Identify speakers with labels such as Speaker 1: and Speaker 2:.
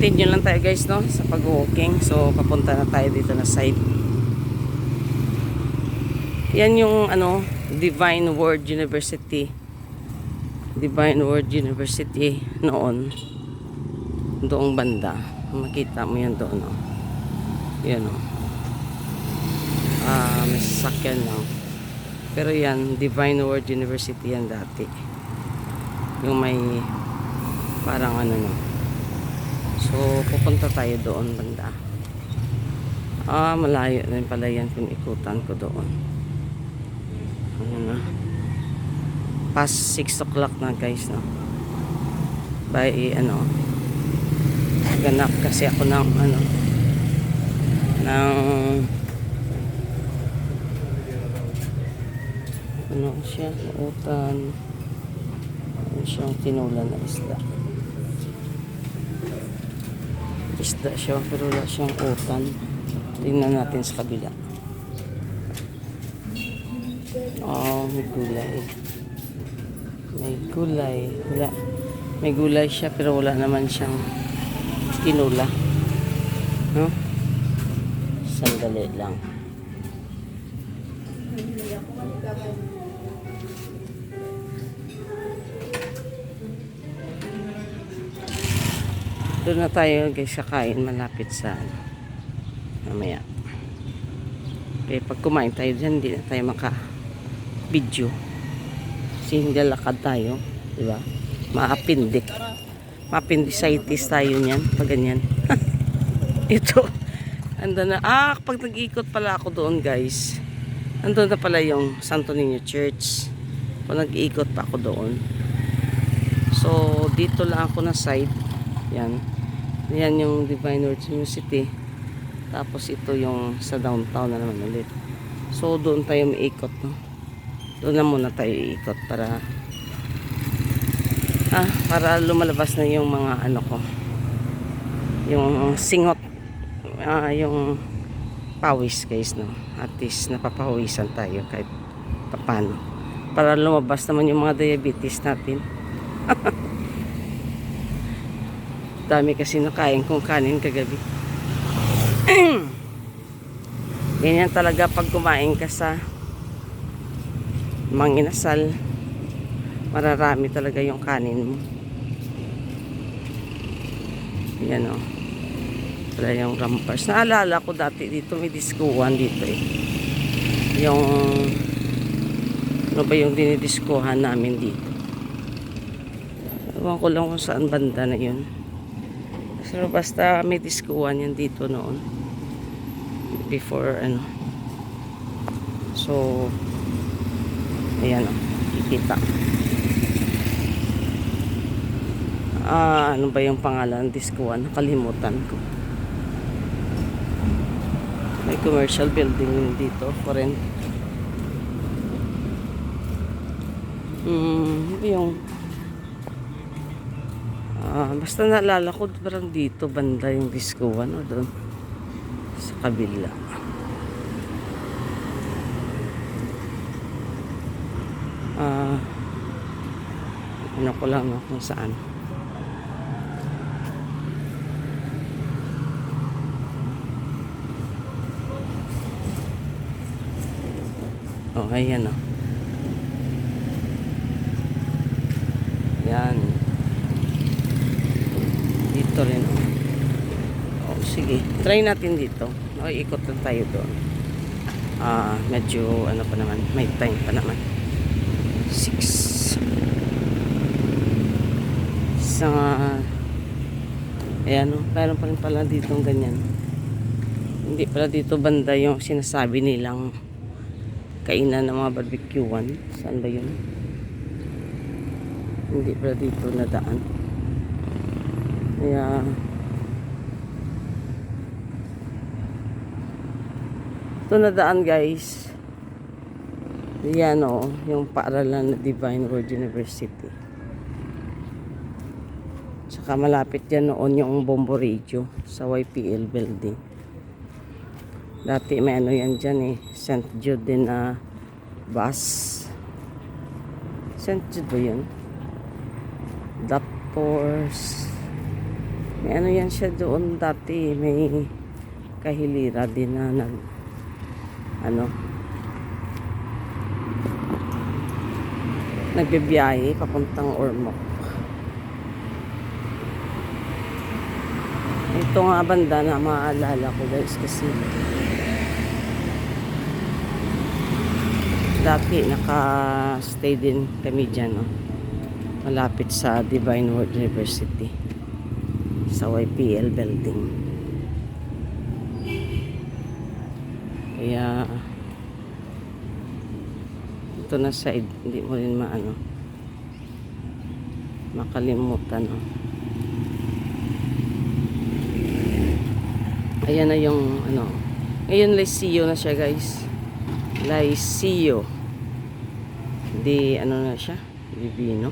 Speaker 1: Continue lang tayo guys, no, sa pag-walking. So papunta na tayo dito na side. Yan yung ano, Divine Word University. Divine Word University noon. Doong banda. Makita mo yan doon, no. Yan, no. May sasakyan lang. Pero yan, Divine Word University yan dati. Yung may parang ano, no. So pupunta tayo doon banda. Malayo na pala yan kung ikutan ko doon. Ano na, past 6 o'clock na guys, no. By ano, ganap kasi ako ng ano, ng ano siya, utan, ano siyang tinulan na isda siya, pero wala siyang utan. Tingnan natin sa kabila. May gulay. May gulay. Wala. May gulay siya pero wala naman siyang tinula. No? Sandali lang. Doon na tayo guys kakain malapit sa mamaya. Okay, pag kumain tayo dyan, hindi na tayo maka-video. Kasi hindi lakad tayo. Diba? Ma-appendicitis tayo niyan. Pag ganyan. Ito. Andun na. Pag nag-ikot pala ako doon guys. Andun na pala yung Santo Niño Church. Pag nag-ikot pa ako doon. So, dito lang ako na side. Yan. Yan yung Divine Word University. Tapos ito yung sa downtown na naman ulit. So doon tayo maikot, no? Doon na muna tayo iikot para para lumalabas na yung mga ano ko. Yung singot, yung pawis guys, no? At least napapawisan tayo kahit paano. Para lumabas naman yung mga diabetes natin. Dami kasi nakain kong kanin kagabi. Ganyan talaga pag kumain ka sa manginasal, mararami talaga yung kanin mo. Yan, o. Wala yung Rampars. Naalala ko dati dito may diskuhan dito eh. Yung ano ba yung dinidiskuhan namin dito. Ewan ko lang kung saan banda na yun. So basta may diskuhan yan dito noon. Before ano. So ayan, o, kikita. Ano ba yung pangalan ng diskuhan? Nakalimutan ko. May commercial building dito for rent. Yung basta naalala ko parang dito banda yung diskuhan, o doon sa kabila. Ano ko lang, no, kung saan. Ayan, o. Yan. Dito rin, o. Sige, try natin dito. Ikot na tayo doon. Medyo ano pa naman, may time pa naman. 6 sa ayan, o. Meron pa rin pala dito ganyan. Hindi pala dito banda yung sinasabi nilang kainan ng mga barbecuean. Saan ba yun? Hindi pala dito nadaan. Kaya ito nadaan guys. Yan, o, yung paaralan na Divine Word University. Saka malapit yan noon yung Bombo Radio sa YPL building. Dati may ano yan dyan eh, St. Jude din na bus. St. Jude ba yun? Doctors May ano yan siya doon dati. May kahilira din na nagbibiyahe papuntang Ormoc. Ito nga banda na maaalala ko guys kasi dati naka-stay din kami dyan, no? Malapit sa Divine Word University sa YPL building. Kaya ito na side, hindi mo rin makalimutan, no? Ayan na yung ngayon Lyceum na siya guys. Lyceum. Di na siya, Divino.